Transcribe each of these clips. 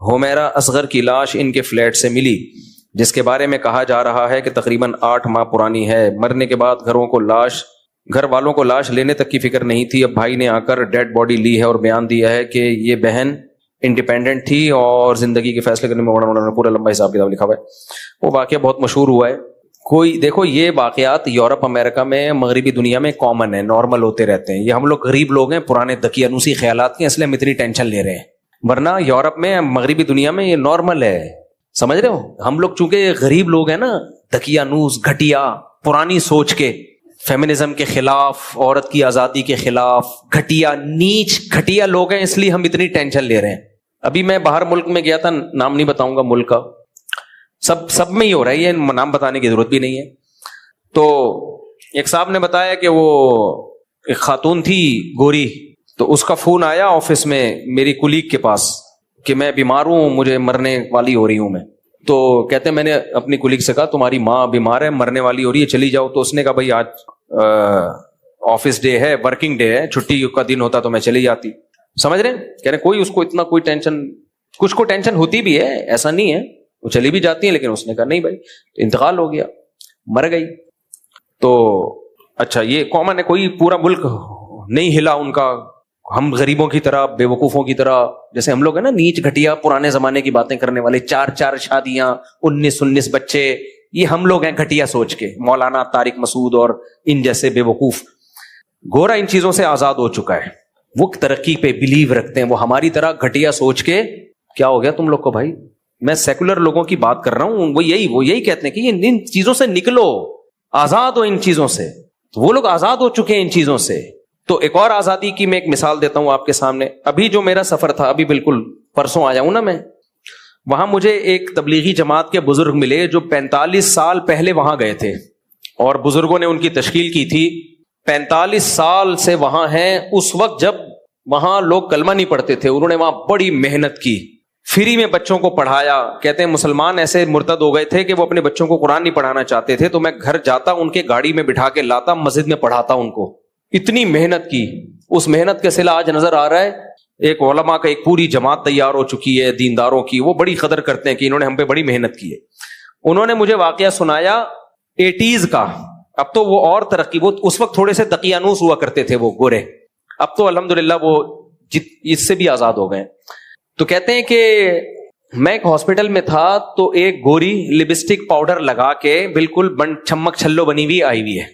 ہومیرا اصغر کی لاش ان کے فلیٹ سے ملی، جس کے بارے میں کہا جا رہا ہے کہ تقریباً 8 ماہ پرانی ہے۔ مرنے کے بعد گھر والوں کو لاش لینے تک کی فکر نہیں تھی۔ اب بھائی نے آ کر ڈیڈ باڈی لی ہے اور بیان دیا ہے کہ یہ بہن انڈیپینڈنٹ تھی اور زندگی کے فیصلے کرنے میں پورا لمبا حساب کتاب لکھا ہوا ہے۔ وہ واقعہ بہت مشہور ہوا ہے۔ دیکھو یہ واقعات یورپ امریکہ میں مغربی دنیا میں کامن ہے، نارمل ہوتے رہتے ہیں۔ یہ ہم لوگ غریب لوگ ہیں، پرانے دقیانوسی خیالات کے، اس لیے ہم اتنی ٹینشن لے رہے ہیں، ورنہ یورپ میں مغربی دنیا میں یہ نارمل ہے، سمجھ رہے ہو؟ ہم لوگ چونکہ غریب لوگ ہیں نا، دقیانوس، گھٹیا، پرانی سوچ کے، فیمنزم کے خلاف، عورت کی آزادی کے خلاف، گھٹیا نیچ گھٹیا لوگ ہیں، اس لیے ہم اتنی ٹینشن لے رہے ہیں۔ ابھی میں باہر ملک میں گیا تھا، نام نہیں بتاؤں گا ملک کا، سب میں ہی ہو رہا ہے، یہ نام بتانے کی ضرورت بھی نہیں ہے۔ تو ایک صاحب نے بتایا کہ وہ ایک خاتون تھی گوری، تو اس کا فون آیا آفس میں میری کولیگ کے پاس کہ میں بیمار ہوں، مجھے مرنے والی ہو رہی ہوں میں۔ تو کہتے ہیں میں نے اپنی کولیگ سے کہا تمہاری ماں بیمار ہے، مرنے والی ہو رہی ہے، چلی جاؤ۔ تو اس نے کہا بھائی آج آفس ڈے ہے، ورکنگ ڈے ہے، چھٹی کا دن ہوتا تو میں چلی جاتی۔ سمجھ رہے ہیں؟ کہہ رہے کوئی اس کو اتنا کوئی ٹینشن، کچھ کو ٹینشن ہوتی بھی ہے، ایسا نہیں ہے، وہ چلی بھی جاتی ہیں، لیکن اس نے کہا نہیں بھائی انتقال ہو گیا، مر گئی۔ تو اچھا یہ کامن ہے، کوئی پورا ملک نہیں ہلا ان کا، ہم غریبوں کی طرح، بے وقوفوں کی طرح، جیسے ہم لوگ ہیں نا نیچ گھٹیا پرانے زمانے کی باتیں کرنے والے، 4 شادیاں، 19 بچے، یہ ہم لوگ ہیں گھٹیا سوچ کے، مولانا طارق مسعود اور ان جیسے بے وقوف۔ گورا ان چیزوں سے آزاد ہو چکا ہے، وہ ترقی پہ بلیو رکھتے ہیں، وہ ہماری طرح گھٹیا سوچ کے کیا ہو گیا تم لوگ کو بھائی، میں سیکولر لوگوں کی بات کر رہا ہوں، وہ یہی کہتے ہیں کہ ان چیزوں سے نکلو، آزاد ہو ان چیزوں سے۔ تو وہ لوگ آزاد ہو چکے ہیں ان چیزوں سے۔ تو ایک اور آزادی کی میں ایک مثال دیتا ہوں آپ کے سامنے۔ ابھی جو میرا سفر تھا، ابھی بالکل پرسوں آیا ہوں نا میں، وہاں مجھے ایک تبلیغی جماعت کے بزرگ ملے جو 45 سال پہلے وہاں گئے تھے، اور بزرگوں نے ان کی تشکیل کی تھی، 45 سال سے وہاں ہیں۔ اس وقت جب وہاں لوگ کلمہ نہیں پڑھتے تھے، انہوں نے وہاں بڑی محنت کی، فری میں بچوں کو پڑھایا۔ کہتے ہیں مسلمان ایسے مرتد ہو گئے تھے کہ وہ اپنے بچوں کو قرآن نہیں پڑھانا چاہتے تھے، تو میں گھر جاتا، ان کے گاڑی میں بٹھا کے لاتا، مسجد میں پڑھاتا ان کو۔ اتنی محنت کی، اس محنت کا صلہ آج نظر آ رہا ہے۔ ایک علماء کا ایک پوری جماعت تیار ہو چکی ہے دینداروں کی، وہ بڑی قدر کرتے ہیں کہ انہوں نے ہم پہ بڑی محنت کی ہے۔ انہوں نے مجھے واقعہ سنایا 80s کا، اب تو وہ اور ترقی، وہ اس وقت تھوڑے سے دقیانوس ہوا کرتے تھے وہ گورے، اب تو الحمدللہ وہ اس سے بھی آزاد ہو گئے۔ تو کہتے ہیں کہ میں ایک ہاسپٹل میں تھا، تو ایک گوری لپسٹک پاؤڈر لگا کے بالکل چھمک چھلو بنی ہوئی آئی ہوئی ہے۔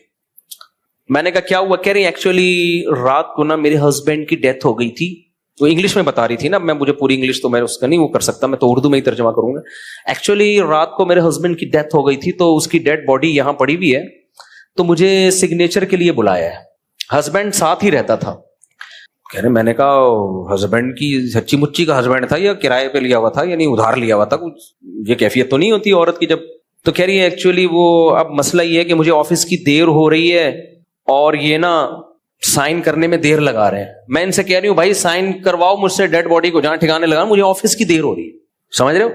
میں نے کہا کیا ہوا؟ کہہ رہی ایکچولی رات کو نا میرے ہسبینڈ کی ڈیتھ ہو گئی تھی۔ وہ انگلش میں بتا رہی تھی نا، مجھے پوری انگلش تو میں اس کا نہیں وہ کر سکتا، میں تو اردو میں ہی ترجمہ کروں گا۔ ایکچولی رات کو میرے ہسبینڈ کی ڈیتھ ہو گئی تھی، تو اس کی ڈیڈ باڈی یہاں پڑی ہوئی ہے، تو مجھے سگنیچر کے لیے بلایا ہے۔ ہسبینڈ ساتھ ہی رہتا تھا۔ کہہ رہے میں نے کہا ہسبینڈ کی سچی مچی کا ہسبینڈ تھا یا کرائے پہ لیا ہوا تھا، یعنی ادھار لیا ہوا تھا کچھ؟ یہ کیفیت تو نہیں ہوتی عورت کی جب۔ تو کہہ رہی ہے ایکچولی وہ اب مسئلہ یہ ہے کہ مجھے آفس کی دیر ہو رہی ہے، اور یہ نا سائن کرنے میں دیر لگا رہے ہیں۔ میں ان سے کہہ رہی ہوں بھائی سائن کرواؤ مجھ سے ڈیڈ باڈی کو جہاں ٹھکانے لگا، مجھے آفس کی دیر ہو رہی ہے۔ سمجھ رہے ہو؟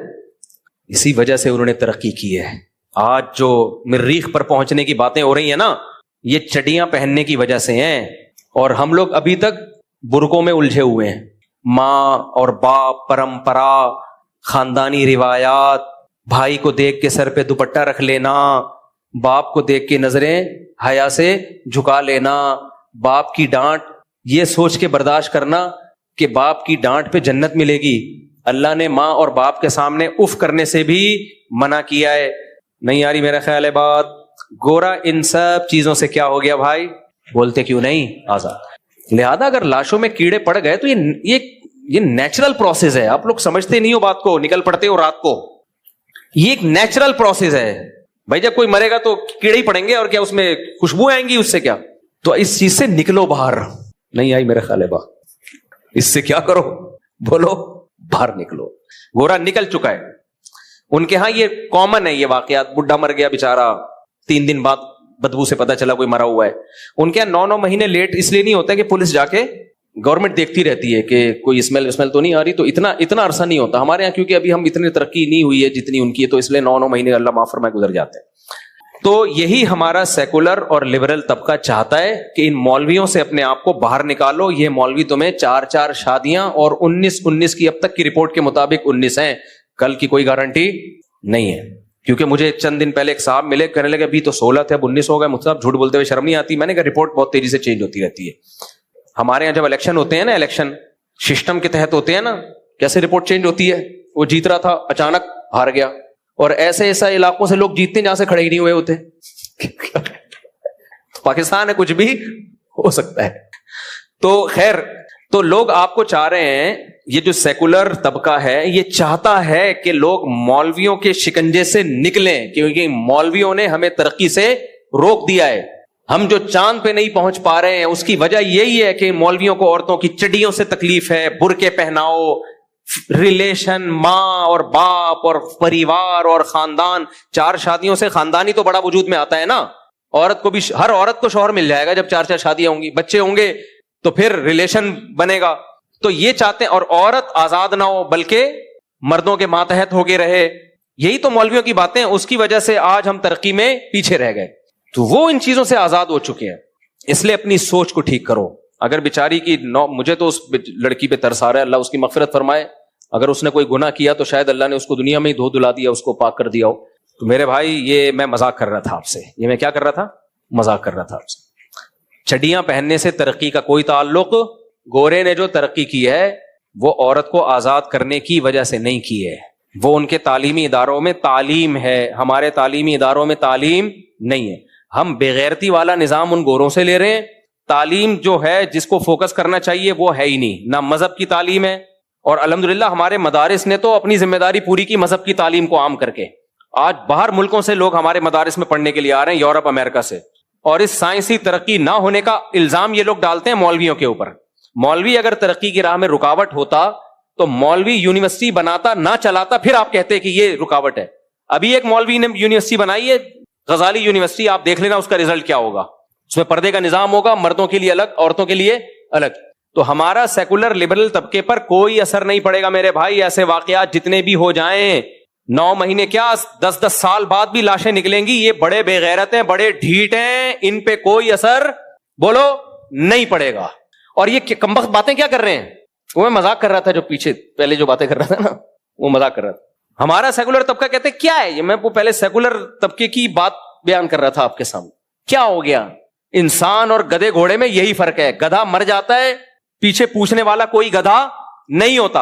اسی وجہ سے انہوں نے ترقی کی ہے۔ آج جو مریخ پر پہنچنے کی باتیں ہو رہی ہیں نا، یہ چڈیاں پہننے کی وجہ سے ہیں، اور ہم لوگ ابھی تک برقعوں میں الجھے ہوئے ہیں۔ ماں اور باپ، پرمپرا، خاندانی روایات، بھائی کو دیکھ کے سر پہ دوپٹہ رکھ لینا، باپ کو دیکھ کے نظریں حیا سے جھکا لینا، باپ کی ڈانٹ یہ سوچ کے برداشت کرنا کہ باپ کی ڈانٹ پہ جنت ملے گی۔ اللہ نے ماں اور باپ کے سامنے اف کرنے سے بھی منع کیا ہے۔ نہیں آ رہی میرا خیال ہے بات؟ گورا ان سب چیزوں سے کیا ہو گیا بھائی؟ بولتے کیوں نہیں؟ آزاد۔ لہذا اگر لاشوں میں کیڑے پڑ گئے تو یہ نیچرل پروسیس ہے۔ آپ لوگ سمجھتے نہیں ہو بات کو، نکل پڑتے ہو رات کو۔ یہ ایک نیچرل پروسیس ہے بھائی، جب کوئی مرے گا تو کیڑے ہی پڑیں گے، اور کیا اس میں خوشبو آئیں گی؟ اس سے کیا؟ تو اس چیز سے نکلو باہر۔ نہیں آئی میرا خیال ہے بات؟ اس سے کیا کرو؟ بولو، باہر نکلو۔ گورا نکل چکا ہے۔ ان کے ہاں یہ کامن ہے یہ واقعات۔ بڈھا مر گیا بیچارہ، 3 دن بعد بدبو سے پتا چلا کوئی مرا ہوا ہے۔ ان کے 9 مہینے لیٹ اس لیے نہیں ہوتا کہ پولیس جا کے گورنمنٹ دیکھتی رہتی ہے کہ کوئی اسمیل تو نہیں آ رہی، تو اتنا عرصہ نہیں ہوتا ہمارے یہاں، کیونکہ ابھی ہم اتنی ترقی نہیں ہوئی ہے جتنی ان کی ہے، تو اس لیے 9 مہینے اللہ معاف فرمائے گزر جاتے ہیں۔ تو یہی ہمارا سیکولر اور لبرل طبقہ چاہتا ہے کہ ان مولویوں سے اپنے آپ کو باہر نکالو. یہ مولوی تمہیں 4 شادیاں اور 19 کی اب تک کی رپورٹ کے مطابق 19 ہیں, کل کی کوئی گارنٹی نہیں ہے. کیونکہ مجھے چند دن پہلے ایک صاحب ملے, کہنے لگے ابھی تو 16 تھے اب 19 ہو گئے. مجھ سے جھوٹ بولتے ہوئے شرم نہیں آتی؟ میں نے کہا رپورٹ بہت تیزی سے چینج ہوتی رہتی ہے. ہمارے یہاں جب الیکشن ہوتے ہیں نا, الیکشن سسٹم کے تحت ہوتے ہیں نا, کیسے رپورٹ چینج ہوتی ہے؟ وہ جیت رہا تھا, اچانک ہار گیا. اور ایسے علاقوں سے لوگ جیتتے ہیں جہاں سے کھڑے ہی نہیں ہوئے ہوتے. پاکستان ہے, کچھ بھی ہو سکتا ہے. تو خیر, تو لوگ آپ کو چاہ رہے ہیں, یہ جو سیکولر طبقہ ہے یہ چاہتا ہے کہ لوگ مولویوں کے شکنجے سے نکلیں, کیونکہ مولویوں نے ہمیں ترقی سے روک دیا ہے. ہم جو چاند پہ نہیں پہنچ پا رہے ہیں اس کی وجہ یہی ہے کہ مولویوں کو عورتوں کی چڈیوں سے تکلیف ہے, برقعے پہناؤ, ریلیشن ماں اور باپ اور پریوار اور خاندان. 4 شادیوں سے خاندان ہی تو بڑا وجود میں آتا ہے نا. عورت کو بھی, ہر عورت کو شوہر مل جائے گا جب 4 شادیاں ہوں گی, بچے ہوں گے تو پھر ریلیشن بنے گا. تو یہ چاہتے ہیں, اور عورت آزاد نہ ہو بلکہ مردوں کے ماتحت ہو کے رہے. یہی تو مولویوں کی باتیں, اس کی وجہ سے آج ہم ترقی میں پیچھے رہ گئے. تو وہ ان چیزوں سے آزاد ہو چکے ہیں. اس لیے اپنی سوچ کو ٹھیک کرو. اگر بیچاری کی مجھے تو اس لڑکی پہ ترس آ رہا ہے, اللہ اس کی مغفرت فرمائے. اگر اس نے کوئی گناہ کیا تو شاید اللہ نے اس کو دنیا میں ہی دھو دھلا دیا, اس کو پاک کر دیا ہو. تو میرے بھائی یہ میں مذاق کر رہا تھا آپ سے, یہ میں کیا کر رہا تھا, مذاق کر رہا تھا آپ سے. چڈیاں پہننے سے ترقی کا کوئی تعلق. گورے نے جو ترقی کی ہے وہ عورت کو آزاد کرنے کی وجہ سے نہیں کی ہے, وہ ان کے تعلیمی اداروں میں تعلیم ہے, ہمارے تعلیمی اداروں میں تعلیم نہیں ہے. ہم بےغیرتی والا نظام ان گوروں سے لے رہے ہیں. تعلیم جو ہے جس کو فوکس کرنا چاہیے وہ ہے ہی نہیں, نہ مذہب کی تعلیم ہے. اور الحمدللہ ہمارے مدارس نے تو اپنی ذمہ داری پوری کی مذہب کی تعلیم کو عام کر کے. آج باہر ملکوں سے لوگ ہمارے مدارس میں پڑھنے کے لیے آ رہے ہیں, یورپ امریکہ سے. اور اس سائنسی ترقی نہ ہونے کا الزام یہ لوگ ڈالتے ہیں مولویوں کے اوپر. مولوی اگر ترقی کی راہ میں رکاوٹ ہوتا تو مولوی یونیورسٹی بناتا نہ چلاتا, پھر آپ کہتے کہ یہ رکاوٹ ہے. ابھی ایک مولوی نے یونیورسٹی بنائی ہے, غزالی یونیورسٹی, آپ دیکھ لینا اس کا رزلٹ کیا ہوگا. اس میں پردے کا نظام ہوگا, مردوں کے لیے الگ, عورتوں کے لیے الگ. تو ہمارا سیکولر لبرل طبقے پر کوئی اثر نہیں پڑے گا میرے بھائی. ایسے واقعات جتنے بھی ہو جائیں, 9 مہینے کیا 10 سال بعد بھی لاشیں نکلیں گی. یہ بڑے بے غیرت ہیں, بڑے ڈھیٹ ہیں, ان پہ کوئی اثر بولو نہیں پڑے گا. اور یہ کمبخت باتیں کیا کر رہے ہیں, وہ میں مذاق کر رہا تھا, جو پیچھے پہلے جو باتیں کر رہا تھا نا وہ مذاق کر رہا تھا. ہمارا سیکولر طبقہ کہتے کیا ہے یہ, میں وہ پہلے سیکولر طبقے کی بات بیان کر رہا تھا آپ کے سامنے. کیا ہو گیا, انسان اور گدھے گھوڑے میں یہی فرق ہے. گدھا مر جاتا ہے, پیچھے پوچھنے والا کوئی گدھا نہیں ہوتا.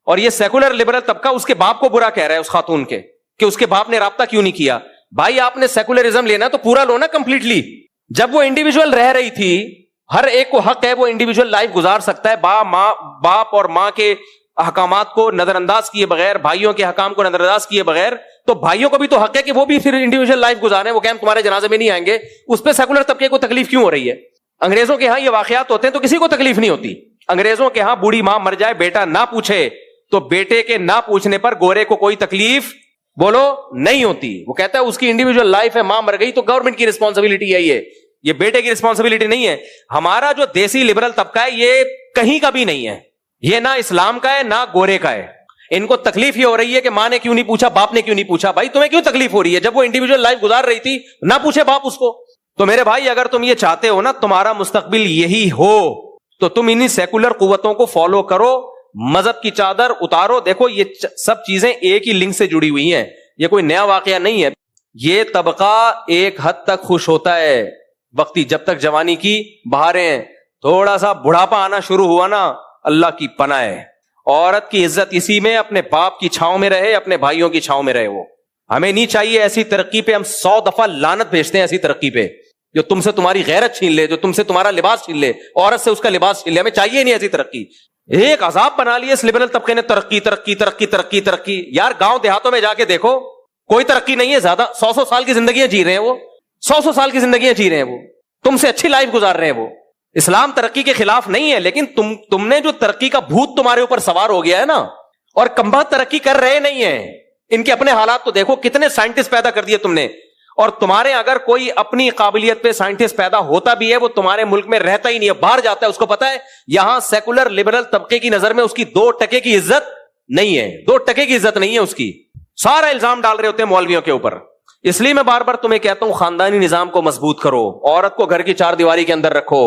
اور یہ سیکولر لبرل طبقہ اس کے باپ کو برا کہہ رہا ہے, اس خاتون کے, کہ اس کے باپ نے رابطہ کیوں نہیں کیا. بھائی آپ نے سیکولرزم لینا تو پورا لو نا کمپلیٹلی. جب وہ انڈیویجول رہ رہی تھی, ہر ایک کو حق ہے وہ انڈیویجول لائف گزار سکتا ہے, باپ اور ماں کے احکامات کو نظر انداز کیے بغیر, بھائیوں کے حکام کو نظر انداز کیے بغیر. تو بھائیوں کو بھی تو حق ہے کہ وہ بھی پھر انڈیویجول لائف گزاریں. وہ کہیں تمہارے جنازے میں نہیں آئیں گے, اس پہ سیکولر طبقے کو تکلیف کیوں ہو رہی ہے؟ انگریزوں کے ہاں یہ واقعات ہوتے ہیں تو کسی کو تکلیف نہیں ہوتی. انگریزوں کے ہاں بوڑھی ماں مر جائے, بیٹا نہ پوچھے, تو بیٹے کے نہ پوچھنے پر گورے کو کوئی تکلیف بولو نہیں ہوتی. وہ کہتا ہے اس کی انڈیویجول لائف ہے, ماں مر گئی تو گورنمنٹ کی رسپانسبلٹی ہے, یہ بیٹے کی رسپانسبلٹی نہیں ہے. ہمارا جو دیسی لبرل طبقہ ہے یہ کہیں کا بھی نہیں ہے, یہ نہ اسلام کا ہے نہ گورے کا ہے. ان کو تکلیف یہ ہو رہی ہے کہ ماں نے کیوں نہیں پوچھا, باپ نے کیوں نہیں پوچھا. بھائی تمہیں کیوں تکلیف ہو رہی ہے, جب وہ انڈیویجول لائف گزار رہی تھی نہ پوچھے باپ اس کو. تو میرے بھائی اگر تم یہ چاہتے ہو نا تمہارا مستقبل یہی ہو, تو تم انہی سیکولر قوتوں کو فالو کرو, مذہب کی چادر اتارو. دیکھو یہ سب چیزیں ایک ہی لنک سے جڑی ہوئی ہیں, یہ کوئی نیا واقعہ نہیں ہے. یہ طبقہ ایک حد تک خوش ہوتا ہے وقتی, جب تک جوانی کی بہاریں, تھوڑا سا بڑھاپا آنا شروع ہوا نا, اللہ کی پناہ ہے. عورت کی عزت اسی میں اپنے باپ کی چھاؤں میں رہے, اپنے بھائیوں کی چھاؤں میں رہے. وہ ہمیں نہیں چاہیے ایسی ترقی پہ, ہم 100 دفعہ لعنت بھیجتے ہیں ایسی ترقی پہ جو تم سے تمہاری غیرت چھین لے, جو تم سے تمہارا لباس چھین لے, عورت سے اس کا لباس چھین لے. ہمیں چاہیے نہیں ایسی ترقی. ایک عذاب بنا لیا اس لبرل طبقے نے, ترقی ترقی ترقی ترقی ترقی. یار گاؤں دیہاتوں میں جا کے دیکھو, کوئی ترقی نہیں ہے. زیادہ 100 سال کی زندگیاں جی رہے ہیں وہ, 100 سال کی زندگیاں جی رہے ہیں وہ, تم سے اچھی لائف گزار رہے ہیں وہ. اسلام ترقی کے خلاف نہیں ہے, لیکن تم نے جو ترقی کا بھوت تمہارے اوپر سوار ہو گیا ہے نا, اور کمبخت ترقی کر رہے نہیں ہیں. ان کے اپنے حالات تو دیکھو, کتنے سائنٹسٹ پیدا کر دیے تم نے. اور تمہارے اگر کوئی اپنی قابلیت پہ سائنٹسٹ پیدا ہوتا بھی ہے, وہ تمہارے ملک میں رہتا ہی نہیں ہے, باہر جاتا ہے. اس کو پتا ہے یہاں سیکولر لبرل طبقے کی نظر میں اس کی 2% کی عزت نہیں ہے, 2% کی عزت نہیں ہے اس کی. سارا الزام ڈال رہے ہوتے ہیں مولویوں کے اوپر. اس لیے میں بار بار تمہیں کہتا ہوں خاندانی نظام کو مضبوط کرو, عورت کو گھر کی چار دیواری کے اندر رکھو,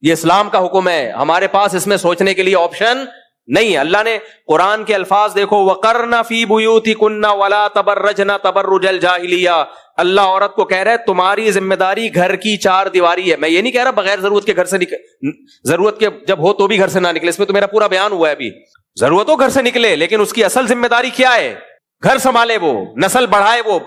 یہ اسلام کا حکم ہے. ہمارے پاس اس میں سوچنے کے لیے آپشن نہیں ہے. اللہ نے قرآن کے الفاظ دیکھو, وَقَرْنَ فِي بُيُوتِكُنَّ وَلَا تَبَرَّجْنَ تَبَرُّجَ الْجَاهِلِيَّةِ. اللہ عورت کو کہہ رہا ہے تمہاری ذمہ داری گھر کی چار دیواری ہے. میں یہ نہیں کہہ رہا بغیر ضرورت کے گھر سے ضرورت کے جب ہو تو بھی گھر سے نہ نکلے, اس میں تو میرا پورا بیان ہوا ہے ابھی. ضرورت ہو گھر سے نکلے, لیکن اس کی اصل ذمہ داری کیا ہے؟ گھر سنبھالے, وہ نسل بڑھائے. وہ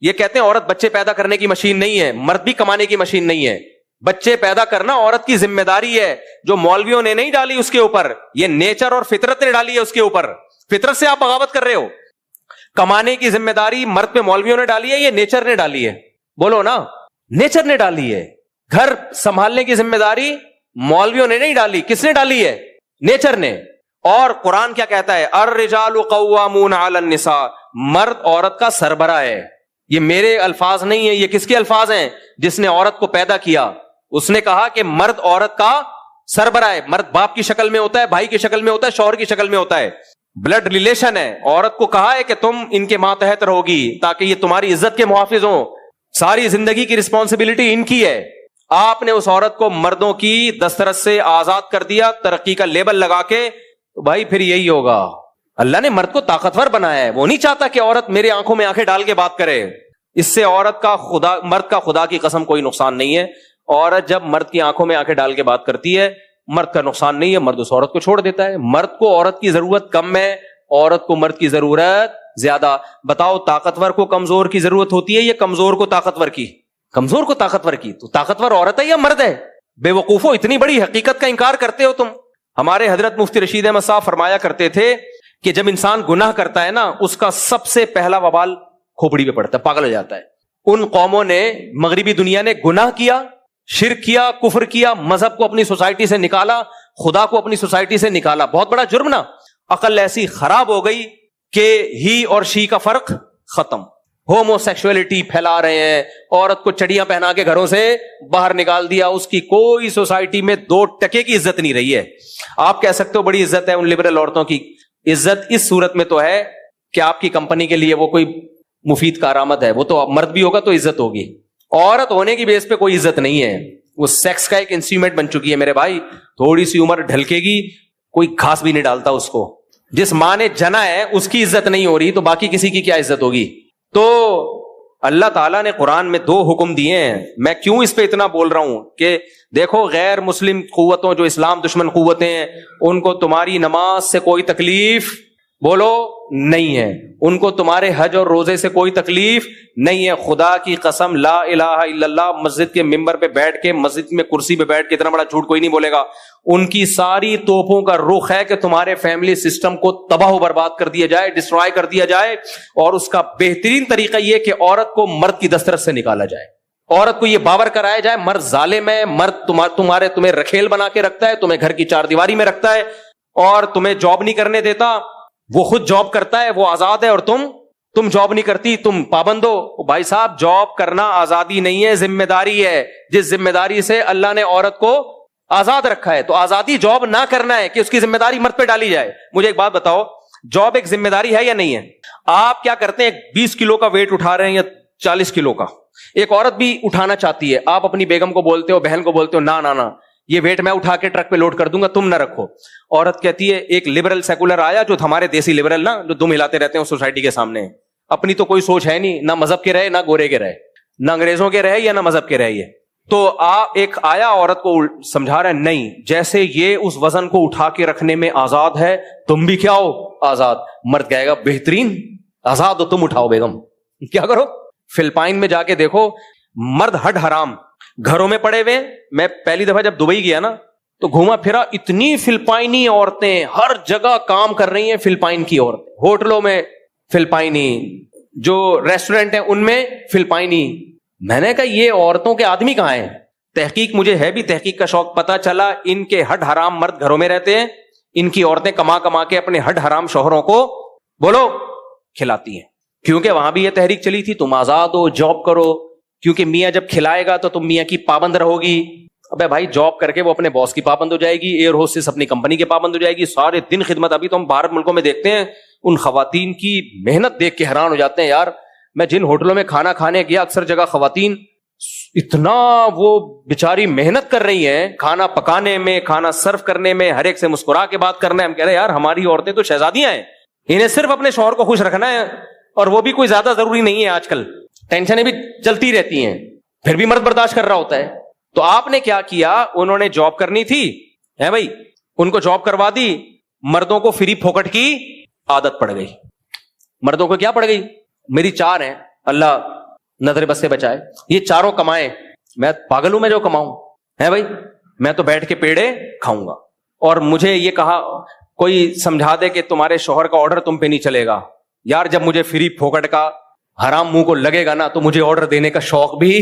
یہ کہتے ہیں عورت بچے پیدا کرنے کی مشین نہیں ہے, مرد بھی کمانے کی مشین نہیں ہے. بچے پیدا کرنا عورت کی ذمہ داری ہے, جو مولویوں نے نہیں ڈالی اس کے اوپر, یہ نیچر اور فطرت نے ڈالی ہے اس کے اوپر. فطرت سے آپ بغاوت کر رہے ہو. کمانے کی ذمہ داری مرد پہ مولویوں نے ڈالی ہے, یہ نیچر نے ڈالی ہے. بولو نا, نیچر نے ڈالی ہے. گھر سنبھالنے کی ذمہ داری مولویوں نے نہیں ڈالی, کس نے ڈالی ہے؟ نیچر نے. اور قرآن کیا کہتا ہے؟ الرجال قوامون علی النساء, مرد عورت کا سربراہ ہے. یہ میرے الفاظ نہیں ہیں, یہ کس کے الفاظ ہیں؟ جس نے عورت کو پیدا کیا. اس نے کہا کہ مرد عورت کا سربراہ ہے. مرد باپ کی شکل میں ہوتا ہے, بھائی کی شکل میں ہوتا ہے, شوہر کی شکل میں ہوتا ہے, بلڈ ریلیشن ہے. عورت کو کہا ہے کہ تم ان کے ماتحت رہو گی تاکہ یہ تمہاری عزت کے محافظ ہوں. ساری زندگی کی رسپانسبلٹی ان کی ہے. آپ نے اس عورت کو مردوں کی دسترس سے آزاد کر دیا ترقی کا لیبل لگا کے, تو بھائی پھر یہی ہوگا. اللہ نے مرد کو طاقتور بنایا ہے, وہ نہیں چاہتا کہ عورت میرے آنکھوں میں آنکھیں ڈال کے بات کرے. اس سے عورت کا مرد کا خدا کی قسم کوئی نقصان نہیں ہے. عورت جب مرد کی آنکھوں میں آنکھیں ڈال کے بات کرتی ہے, مرد کا نقصان نہیں ہے, مرد اس عورت کو چھوڑ دیتا ہے. مرد کو عورت کی ضرورت کم ہے, عورت کو مرد کی ضرورت زیادہ. بتاؤ طاقتور کو کمزور کی ضرورت ہوتی ہے یا کمزور کو طاقتور کی؟ کمزور کو طاقتور کی. تو طاقتور عورت ہے یا مرد ہے؟ بے وقوفو, اتنی بڑی حقیقت کا انکار کرتے ہو تم. ہمارے حضرت مفتی رشید احمد صاحب فرمایا کرتے تھے کہ جب انسان گناہ کرتا ہے نا, اس کا سب سے پہلا وبال کھوپڑی پہ پڑتا ہے, پاگل ہو جاتا ہے. ان قوموں نے, مغربی دنیا نے گناہ کیا, شرک کیا, کفر کیا, مذہب کو اپنی سوسائٹی سے نکالا, خدا کو اپنی سوسائٹی سے نکالا. بہت بڑا جرم نا. عقل ایسی خراب ہو گئی کہ ہی اور شی کا فرق ختم. ہومو سیکشولیٹی پھیلا رہے ہیں, عورت کو چڑیاں پہنا کے گھروں سے باہر نکال دیا, اس کی کوئی سوسائٹی میں 2% کی عزت نہیں رہی ہے. آپ کہہ سکتے ہو بڑی عزت ہے ان لبرل عورتوں کی. عزت اس صورت میں تو ہے کہ آپ کی کمپنی کے لیے وہ کوئی مفید کارآمد ہے, وہ تو مرد بھی ہوگا تو عزت ہوگی. عورت ہونے کی بیس پہ کوئی عزت نہیں ہے, وہ سیکس کا ایک انسٹرومنٹ بن چکی ہے میرے بھائی. تھوڑی سی عمر ڈھلکے گی, کوئی گھاس بھی نہیں ڈالتا اس کو. جس ماں نے جنا ہے اس کی عزت نہیں ہو رہی, تو باقی کسی کی کیا عزت ہوگی؟ تو اللہ تعالیٰ نے قرآن میں 2 حکم دیے ہیں. میں کیوں اس پہ اتنا بول رہا ہوں کہ دیکھو غیر مسلم قوتوں, جو اسلام دشمن قوتیں ہیں, ان کو تمہاری نماز سے کوئی تکلیف بولو نہیں ہے, ان کو تمہارے حج اور روزے سے کوئی تکلیف نہیں ہے. خدا کی قسم لا الہ الا اللہ, مسجد کے ممبر پہ بیٹھ کے, مسجد میں کرسی پہ بیٹھ کے اتنا بڑا جھوٹ کوئی نہیں بولے گا. ان کی ساری توپوں کا رخ ہے کہ تمہارے فیملی سسٹم کو تباہ و برباد کر دیا جائے, ڈسٹرائے کر دیا جائے. اور اس کا بہترین طریقہ یہ کہ عورت کو مرد کی دسترس سے نکالا جائے. عورت کو یہ باور کرایا جائے مرد ظالم ہے, مرد تمہیں رکھیل بنا کے رکھتا ہے, تمہیں گھر کی چار دیواری میں رکھتا ہے, اور تمہیں جاب نہیں کرنے دیتا. وہ خود جاب کرتا ہے, وہ آزاد ہے, اور تم جاب نہیں کرتی, تم پابند ہو. بھائی صاحب, جاب کرنا آزادی نہیں ہے, ذمہ داری ہے. جس ذمہ داری سے اللہ نے عورت کو آزاد رکھا ہے, تو آزادی جاب نہ کرنا ہے کہ اس کی ذمہ داری مرد پہ ڈالی جائے. مجھے ایک بات بتاؤ, جاب ایک ذمہ داری ہے یا نہیں ہے؟ آپ کیا کرتے ہیں, 20 کلو کا ویٹ اٹھا رہے ہیں یا 40 کلو کا, ایک عورت بھی اٹھانا چاہتی ہے, آپ اپنی بیگم کو بولتے ہو, بہن کو بولتے ہو, نا نا نا یہ ویٹ میں اٹھا کے ٹرک پہ لوڈ کر دوں گا, تم نہ رکھو. عورت کہتی ہے, ایک لبرل سیکولر آیا جو ہمارے دیسی لبرل نا, جو دم ہلاتے رہتے ہیں سوسائٹی کے سامنے, اپنی تو کوئی سوچ ہے نہیں, نہ مذہب کے رہے, نہ گورے کے رہے, نہ انگریزوں کے رہے یا نہ مذہب کے رہے. یہ تو ایک آیا عورت کو سمجھا رہا ہے, نہیں, جیسے یہ اس وزن کو اٹھا کے رکھنے میں آزاد ہے, تم بھی کیا ہو, آزاد. مرد کہے گا بہترین, آزاد ہو تم, اٹھاؤ بیگم. کیا کرو؟ فلپائن میں جا کے دیکھو, مرد ہڈ حرام گھروں میں پڑے ہوئے. میں پہلی دفعہ جب دبئی گیا نا تو گھوما پھرا, اتنی فلپائنی عورتیں ہر جگہ کام کر رہی ہیں. فلپائن کی عورتیں ہوٹلوں میں فلپائنی, جو ریسٹورنٹ ہیں ان میں فلپائنی. میں نے کہا یہ عورتوں کے آدمی کہاں ہیں؟ تحقیق, مجھے ہے بھی تحقیق کا شوق, پتا چلا ان کے ہڈ حرام مرد گھروں میں رہتے ہیں, ان کی عورتیں کما کما کے اپنے ہڈ حرام شوہروں کو بولو کھلاتی ہیں. کیونکہ وہاں بھی یہ تحریک چلی تھی, تم آزاد ہو, جاب کرو, کیونکہ میاں جب کھلائے گا تو تم میاں کی پابند رہو گی. ابے بھائی, جاب کر کے وہ اپنے باس کی پابند ہو جائے گی, ایئر ہوسٹس اپنی کمپنی کے پابند ہو جائے گی, سارے دن خدمت. ابھی تو ہم باہر ملکوں میں دیکھتے ہیں, ان خواتین کی محنت دیکھ کے حیران ہو جاتے ہیں, یار میں جن ہوٹلوں میں کھانا کھانے گیا اکثر جگہ خواتین اتنا وہ بیچاری محنت کر رہی ہیں کھانا پکانے میں, کھانا سرو کرنے میں, ہر ایک سے مسکرا کے بات کرنا ہے. ہم کہہ رہے ہیں یار ہماری عورتیں تو شہزادیاں ہیں, انہیں صرف اپنے شوہر کو خوش رکھنا ہے, اور وہ بھی کوئی زیادہ ضروری نہیں ہے. آج کل ٹینشنیں بھی چلتی رہتی ہیں, پھر بھی مرد برداشت کر رہا ہوتا ہے. تو آپ نے کیا کیا, انہوں نے جاب کرنی تھی ہے بھائی, ان کو جاب کروا دی, مردوں کو فری پھوکٹ کی عادت پڑ گئی. مردوں کو کیا پڑ گئی, میری 4 ہیں, اللہ نظر بس سے بچائے, یہ چاروں کمائیں, میں پاگل ہوں میں جو کماؤں ہے بھائی, میں تو بیٹھ کے پیڑے کھاؤں گا. اور مجھے یہ کہا کوئی سمجھا دے کہ تمہارے شوہر کا آرڈر تم پہ نہیں چلے گا. یار جب مجھے فری پھوکٹ کا حرام منہ کو لگے گا نا تو مجھے آرڈر دینے کا شوق بھی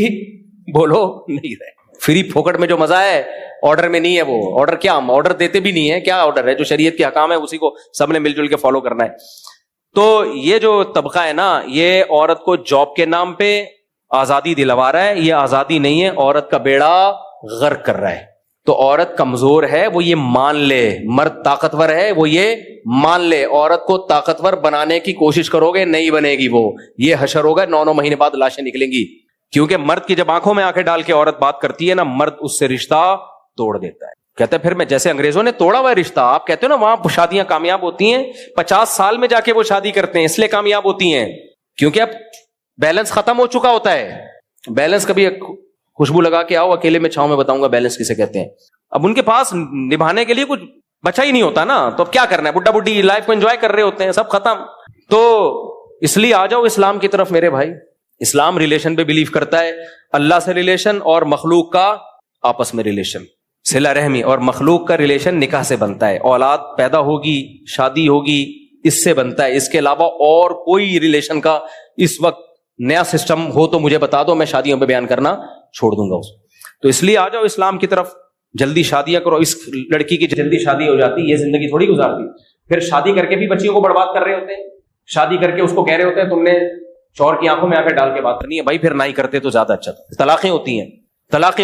بولو نہیں رہے. فری پھوکٹ میں جو مزہ ہے آرڈر میں نہیں ہے. وہ آرڈر کیا, ہم آرڈر دیتے بھی نہیں ہے, کیا آرڈر ہے, جو شریعت کے حکام ہے اسی کو سب نے مل جل کے فالو کرنا ہے. تو یہ جو طبقہ ہے نا, یہ عورت کو جاب کے نام پہ آزادی دلوا رہا ہے. یہ آزادی نہیں ہے, عورت کا بیڑا غرق کر رہا ہے. تو عورت کمزور ہے وہ یہ مان لے, مرد طاقتور ہے وہ یہ مان لے. عورت کو طاقتور بنانے کی کوشش کرو گے نہیں بنے گی وہ, یہ حشر ہوگا, 9 مہینے بعد لاشیں نکلیں گی. کیونکہ مرد کی جب آنکھوں میں آنکھیں ڈال کے عورت بات کرتی ہے نا, مرد اس سے رشتہ توڑ دیتا ہے. کہتے ہیں پھر میں, جیسے انگریزوں نے توڑا ہوا ہے رشتہ, آپ کہتے ہو نا وہاں شادیاں کامیاب ہوتی ہیں, 50 سال میں جا کے وہ شادی کرتے ہیں, اس لیے کامیاب ہوتی ہیں کیونکہ اب بیلنس ختم ہو چکا ہوتا ہے. بیلنس کبھی خوشبو لگا کے آؤ اکیلے میں چھاؤں میں بتاؤں گا بیلنس کسے کہتے ہیں. اب ان کے پاس نبھانے کے لیے کچھ بچا ہی نہیں ہوتا نا, تو اب کیا کرنا ہے, بڈھا بڈھی لائف کو انجوائے کر رہے ہوتے ہیں, سب ختم. تو اس لیے آ جاؤ اسلام کی طرف میرے بھائی. اسلام ریلیشن پہ بلیو کرتا ہے, اللہ سے ریلیشن اور مخلوق کا آپس میں ریلیشن, صلہ رحمی, اور مخلوق کا ریلیشن نکاح سے بنتا ہے. اولاد پیدا ہوگی, شادی ہوگی, اس سے بنتا ہے. اس کے علاوہ اور کوئی ریلیشن کا اس وقت نیا سسٹم ہو تو مجھے بتا دو, میں شادیوں پہ بیان کرنا چھوڑ دوں گا. تو اس لیے آ جاؤ اسلام کی طرف, جلدی شادیاں کرو. اس لڑکی کی جلدی شادی ہو جاتی, یہ زندگی تھوڑی گزارتی. پھر شادی کر کے بھی بچیوں کو برباد کر رہے ہوتے ہیں. شادی کر کے اس کو کہہ رہے ہوتے ہیں تم نے شوہر کی آنکھوں میں آ کے ڈال کے بات کرنی ہے. بھائی پھر نہ ہی کرتے تو زیادہ اچھا تھا. طلاقیں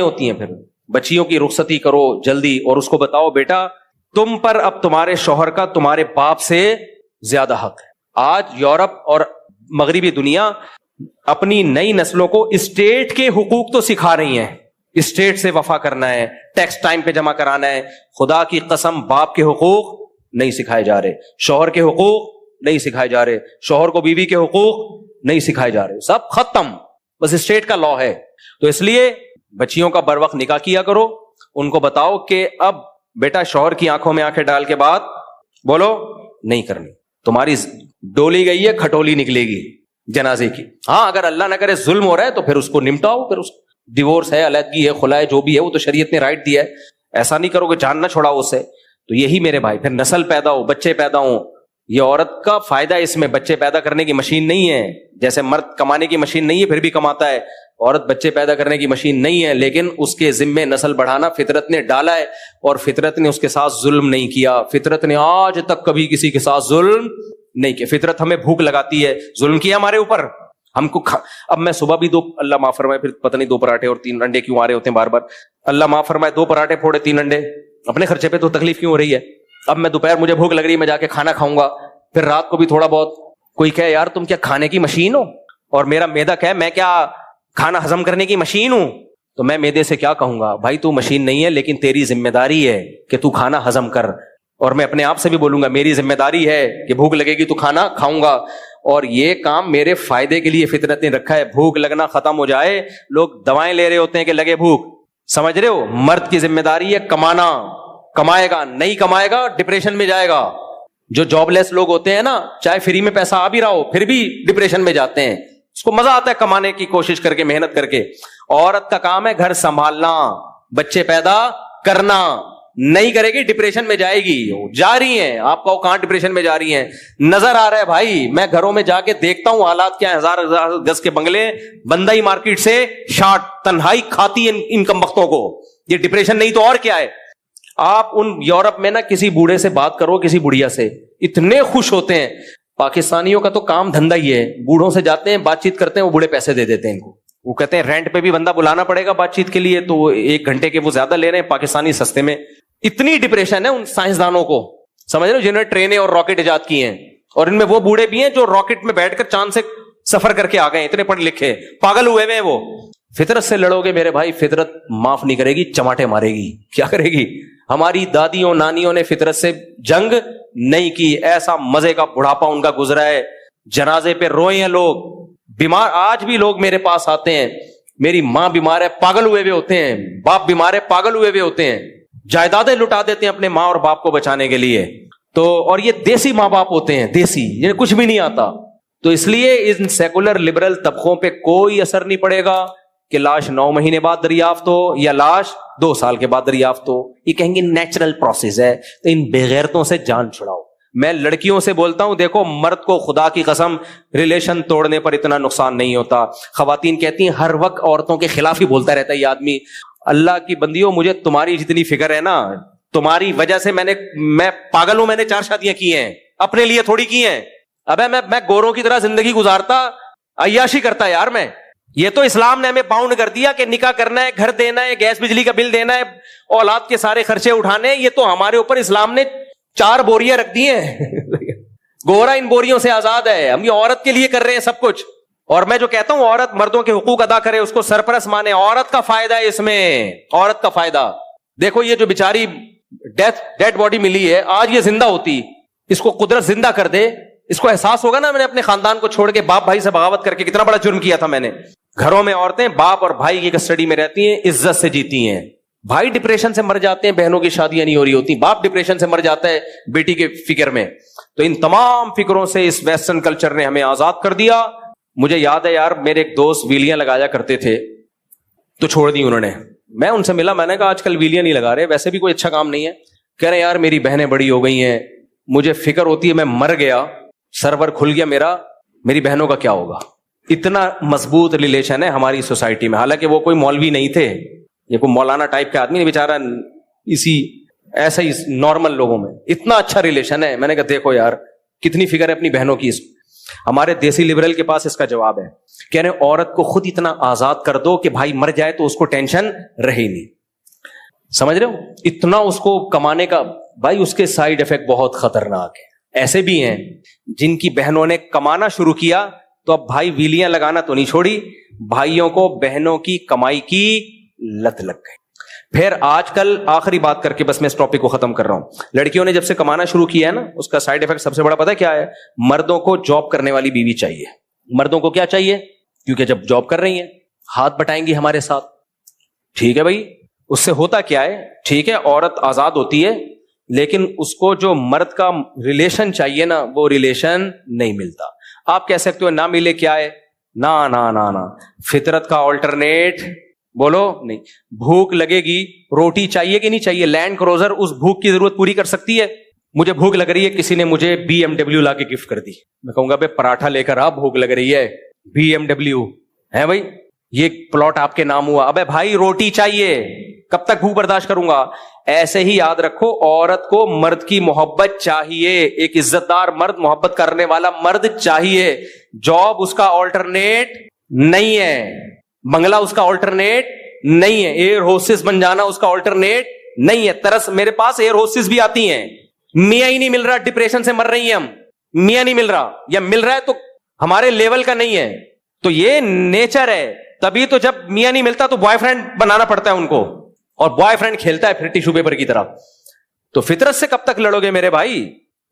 ہوتی ہیں. پھر بچیوں کی رخصتی کرو جلدی, اور اس کو بتاؤ بیٹا تم پر اب تمہارے شوہر کا تمہارے باپ سے زیادہ حق ہے. آج یورپ اور مغربی دنیا اپنی نئی نسلوں کو اسٹیٹ کے حقوق تو سکھا رہی ہیں, اسٹیٹ سے وفا کرنا ہے, ٹیکس ٹائم پہ جمع کرانا ہے. خدا کی قسم باپ کے حقوق نہیں سکھائے جا رہے, شوہر کے حقوق نہیں سکھائے جا رہے, شوہر کو بیوی کے حقوق نہیں سکھائے جا رہے, سب ختم. بس اسٹیٹ کا لا ہے. تو اس لیے بچیوں کا بر وقت نکاح کیا کرو, ان کو بتاؤ کہ اب بیٹا شوہر کی آنکھوں میں آنکھیں ڈال کے بات بولو نہیں کرنی, تمہاری ڈولی گئی ہے کھٹولی نکلے گی جنازے کی. ہاں اگر اللہ نہ کرے ظلم ہو رہا ہے تو پھر اس کو نمٹاؤ, پھر اس ڈیورس ہے, علیحدگی ہے, خلا ہے, جو بھی ہے وہ تو شریعت نے رائٹ دیا ہے. ایسا نہیں کرو کہ جان نہ چھوڑاؤ اس سے. تو یہی میرے بھائی, پھر نسل پیدا ہو, بچے پیدا ہوں. یہ عورت کا فائدہ اس میں, بچے پیدا کرنے کی مشین نہیں ہے. جیسے مرد کمانے کی مشین نہیں ہے پھر بھی کماتا ہے, عورت بچے پیدا کرنے کی مشین نہیں ہے, لیکن اس کے ذمے نسل بڑھانا فطرت نے ڈالا ہے, اور فطرت نے اس کے ساتھ ظلم نہیں کیا. فطرت نے آج تک کبھی کسی کے ساتھ ظلم نہیں کیا. فطرت ہمیں بھوک لگاتی ہے, ظلم کیا ہمارے اوپر, ہم کو اب میں صبح بھی 2 اللہ معاف فرمائے, پھر پتہ نہیں 2 پراٹھے اور 3 انڈے کیوں آ رہے ہوتے ہیں بار بار, اللہ معاف فرمائے, 2 پراٹھے پھوڑے 3 انڈے, اپنے خرچے پہ تو تکلیف کیوں ہو رہی ہے. اب میں دوپہر مجھے بھوک لگ رہی ہے, میں جا کے کھانا کھاؤں گا, پھر رات کو بھی تھوڑا بہت. کوئی کہے یار تم کیا کھانے کی مشین ہو, اور میرا معدہ کہے میں کیا کھانا ہضم کرنے کی مشین ہوں, تو میں معدے سے کیا کہوں گا, بھائی تو مشین نہیں ہے لیکن تیری ذمہ داری ہے کہ تو کھانا ہضم کر. اور میں اپنے آپ سے بھی بولوں گا میری ذمہ داری ہے کہ بھوک لگے گی تو کھانا کھاؤں گا, اور یہ کام میرے فائدے کے لیے فطرت نے رکھا ہے. بھوک لگنا ختم ہو جائے, لوگ دوائیں لے رہے ہوتے ہیں کہ لگے بھوک, سمجھ رہے ہو. مرد کی ذمہ داری ہے کمانا, کمائے گا, نہیں کمائے گا ڈپریشن میں جائے گا. جو جاب لیس لوگ ہوتے ہیں نا, چاہے فری میں پیسہ آ بھی رہا ہو پھر بھی ڈپریشن میں جاتے ہیں. اس کو مزہ آتا ہے کمانے کی کوشش کر کے, محنت کر کے. عورت کا کام ہے گھر سنبھالنا, بچے پیدا کرنا. نہیں کرے گی ڈپریشن میں جائے گی. جا رہی ہیں, آپ کا کہاں ڈپریشن میں جا رہی ہیں, نظر آ رہا ہے بھائی. میں گھروں میں جا کے دیکھتا ہوں حالات کیا, 1000 گز کے بنگلے, بندہ ہی مارکیٹ سے شارٹ, تنہائی کھاتی ہے ان کم بختوں کو. یہ ڈپریشن نہیں تو اور کیا ہے. آپ ان یورپ میں نا کسی بوڑھے سے بات کرو, کسی بڑھیا سے, اتنے خوش ہوتے ہیں. پاکستانیوں کا تو کام دھندا ہی ہے, بوڑھوں سے جاتے ہیں بات چیت کرتے ہیں, وہ بوڑھے پیسے دے دیتے ہیں ان کو. وہ کہتے ہیں رینٹ پہ بھی بندہ بلانا پڑے گا بات چیت کے لیے, تو 1 گھنٹے کے وہ زیادہ لے رہے ہیں, پاکستانی سستے میں. اتنی ڈپریشن ہے ان سائنسدانوں کو, سمجھ رہے ہو, جنہوں نے ٹرینیں اور راکٹ ایجاد کی ہیں. اور ان میں وہ بوڑھے بھی ہیں جو راکٹ میں بیٹھ کر چاند سے سفر کر کے آ گئے, اتنے پڑھے لکھے, پاگل ہوئے میں وہ. فطرت سے لڑو گے میرے بھائی, فطرت معاف نہیں کرے گی, چماٹے مارے گی. کیا کرے گی؟ ہماری دادیوں نانیوں نے فطرت سے جنگ نہیں کی, ایسا مزے کا بڑھاپا ان کا گزرا ہے, جنازے پہ روئے ہیں لوگ, بیمار. آج بھی لوگ میرے پاس آتے ہیں, میری ماں بیمار ہے, پاگل ہوئے ہوئے ہوتے ہیں, باپ بیمار ہے, پاگل ہوئے ہوئے ہوتے ہیں, جائیدادیں لٹا دیتے ہیں اپنے ماں اور باپ کو بچانے کے لیے. تو اور یہ دیسی ماں باپ ہوتے ہیں, دیسی, جنہیں کچھ بھی نہیں آتا. تو اس لیے ان سیکولر لبرل طبقوں پہ کوئی اثر نہیں پڑے گا کہ لاش 9 مہینے بعد دریافت ہو یا لاش 2 سال کے بعد دریافت ہو. یہ کہیں گے نیچرل پروسیس ہے. تو ان بےغیرتوں سے جان چھڑاؤ. میں لڑکیوں سے بولتا ہوں, دیکھو مرد کو خدا کی قسم ریلیشن توڑنے پر اتنا نقصان نہیں ہوتا. خواتین کہتی ہیں ہر وقت عورتوں کے خلاف ہی بولتا رہتا ہے یہ آدمی. اللہ کی بندیوں, مجھے تمہاری جتنی فکر ہے نا, تمہاری وجہ سے میں پاگل ہوں, میں نے 4 شادیاں کی ہیں, اپنے لیے تھوڑی کی ہیں. ابے میں گوروں کی طرح زندگی گزارتا, عیاشی کرتا یار میں. یہ تو اسلام نے ہمیں باؤنڈ کر دیا کہ نکاح کرنا ہے, گھر دینا ہے, گیس بجلی کا بل دینا ہے, اولاد کے سارے خرچے اٹھانے. یہ تو ہمارے اوپر اسلام نے 4 بوریاں رکھ دی ہیں. گورا ان بوریوں سے آزاد ہے. ہم یہ عورت کے لیے کر رہے ہیں سب کچھ. اور میں جو کہتا ہوں عورت مردوں کے حقوق ادا کرے, اس کو سرپرست مانے, عورت کا فائدہ ہے اس میں, عورت کا فائدہ. دیکھو یہ جو بیچاری ڈیڈ باڈی ملی ہے, آج یہ زندہ ہوتی, اس کو قدرت زندہ کر دے, اس کو احساس ہوگا نا میں نے اپنے خاندان کو چھوڑ کے باپ بھائی سے بغاوت کر کے کتنا بڑا جرم کیا تھا میں نے. گھروں میں عورتیں باپ اور بھائی کی کسٹڈی میں رہتی ہیں, عزت سے جیتی ہیں. بھائی ڈپریشن سے مر جاتے ہیں, بہنوں کی شادیاں نہیں ہو رہی ہوتی, باپ ڈپریشن سے مر جاتا ہے بیٹی کے فکر میں. تو ان تمام فکروں سے اس ویسٹرن کلچر نے ہمیں آزاد کر دیا. مجھے یاد ہے یار, میرے ایک دوست ویلیاں لگایا کرتے تھے تو چھوڑ دی انہوں نے. میں ان سے ملا, میں نے کہا آج کل ویلیاں نہیں لگا رہے, ویسے بھی کوئی اچھا کام نہیں ہے. کہہ رہے یار میری بہنیں بڑی ہو گئی ہیں, مجھے فکر ہوتی ہے میں مر گیا, سرور کھل گیا میری بہنوں کا کیا ہوگا. اتنا مضبوط ریلیشن ہے ہماری سوسائٹی میں. حالانکہ وہ کوئی مولوی نہیں تھے, یہ کوئی مولانا ٹائپ کے آدمی نہیں, بیچارہ اسی ایسا ہی نارمل لوگوں میں اتنا اچھا ریلیشن ہے. میں نے کہا دیکھو یار کتنی فکر ہے اپنی بہنوں کی. ہمارے دیسی لبرل کے پاس اس کا جواب ہے, کہہ رہے عورت کو خود اتنا آزاد کر دو کہ بھائی مر جائے تو اس کو ٹینشن رہے نہیں. سمجھ رہے ہو, اتنا اس کو کمانے کا. بھائی اس کے سائیڈ ایفیکٹ بہت خطرناک ہے. ایسے بھی ہیں جن کی بہنوں نے کمانا شروع کیا تو اب بھائی ویلیاں لگانا تو نہیں چھوڑی, بھائیوں کو بہنوں کی کمائی کی لت لگ گئی. پھر آج کل آخری بات کر کے بس میں اس ٹاپک کو ختم کر رہا ہوں. لڑکیوں نے جب سے کمانا شروع کیا ہے نا, اس کا سائیڈ ایفیکٹ سب سے بڑا پتہ ہے کیا ہے؟ مردوں کو جاب کرنے والی بیوی چاہیے. مردوں کو کیا چاہیے؟ کیونکہ جب جاب کر رہی ہیں ہاتھ بٹائیں گی ہمارے ساتھ. ٹھیک ہے بھائی, اس سے ہوتا کیا ہے, ٹھیک ہے عورت آزاد ہوتی ہے, لیکن اس کو جو مرد کا ریلیشن چاہیے نا, وہ ریلیشن نہیں ملتا. آپ کہہ سکتے ہو نہ ملے کیا ہے, نا نا نا نا, فطرت کا آلٹرنیٹ بولو نہیں. بھوک لگے گی, روٹی چاہیے کہ نہیں چاہیے؟ لینڈ کروزر اس بھوک کی ضرورت پوری کر سکتی ہے. مجھے بھوک لگ رہی ہے, کسی نے مجھے BMW لا کے گفٹ کر دی, میں کہوں گا بھائی پراٹھا لے کر آ, بھوک لگ رہی ہے, BMW ہے بھائی, یہ پلاٹ آپ کے نام ہوا. ابے بھائی روٹی چاہیے, کب تک بھوک برداشت کروں گا؟ ایسے ہی یاد رکھو, عورت کو مرد کی محبت چاہیے, ایک عزت دار مرد, محبت کرنے والا مرد چاہیے. جاب اس کا آلٹرنیٹ نہیں ہے, بنگلہ اس کا آلٹرنیٹ نہیں ہے, ایئر ہوسٹس بن جانا اس کا آلٹرنیٹ نہیں ہے. ترس میرے پاس ایئر ہوسٹس بھی آتی ہیں, میاں ہی نہیں مل رہا, ڈپریشن سے مر رہی ہیں ہم, میاں نہیں مل رہا, یا مل رہا ہے تو ہمارے لیول کا نہیں ہے. تو یہ نیچر ہے. تبھی تو جب میاں نہیں ملتا تو بوائے فرینڈ بنانا پڑتا ہے ان کو, اور بوائے فرینڈ کھیلتا ہے پھر ٹیشو پیپر کی طرح. تو فطرت سے کب تک لڑو گے میرے بھائی؟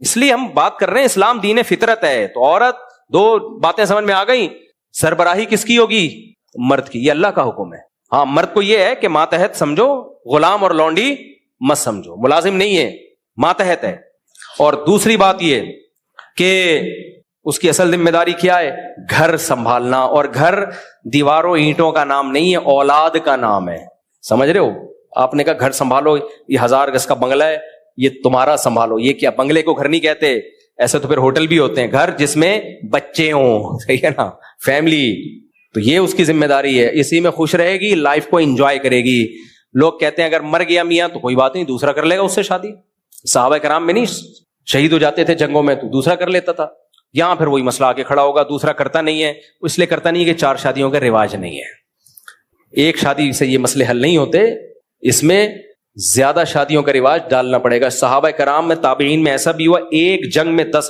اس لیے ہم بات کر رہے ہیں اسلام دین فطرت ہے. تو عورت, 2 باتیں سمجھ میں آ گئی, سربراہی کس کی ہوگی؟ مرد کی. یہ اللہ کا حکم ہے. ہاں مرد کو یہ ہے کہ ماتحت سمجھو, غلام اور لونڈی مت سمجھو, ملازم نہیں ہے, ماتحت ہے. اور دوسری بات یہ کہ اس کی اصل ذمہ داری کیا ہے؟ گھر سنبھالنا. اور گھر دیواروں اینٹوں کا نام نہیں ہے, اولاد کا نام ہے. سمجھ رہے ہو؟ آپ نے کہا گھر سنبھالو, یہ 1000 گز کا بنگلہ ہے, یہ تمہارا سنبھالو. یہ کیا بنگلے کو گھر نہیں کہتے, ایسے تو پھر ہوٹل بھی ہوتے ہیں, گھر جس میں بچے ہوں, صحیح ہے نا, فیملی. تو یہ اس کی ذمہ داری ہے, اسی میں خوش رہے گی, لائف کو انجوائے کرے گی. لوگ کہتے ہیں اگر مر گیا میاں تو کوئی بات نہیں, دوسرا کر لے گا اس سے شادی. صحابہ کرام میں نہیں شہید ہو جاتے تھے جنگوں میں تو دوسرا کر لیتا تھا. یہاں پھر وہی مسئلہ آ کے کھڑا ہوگا, دوسرا کرتا نہیں ہے, اس لیے کرتا نہیں کہ 4 شادیوں کا رواج نہیں ہے. ایک شادی سے یہ مسئلے حل نہیں ہوتے, اس میں زیادہ شادیوں کا رواج ڈالنا پڑے گا. صحابہ کرام میں, تابعین میں ایسا بھی ہوا, ایک جنگ میں 10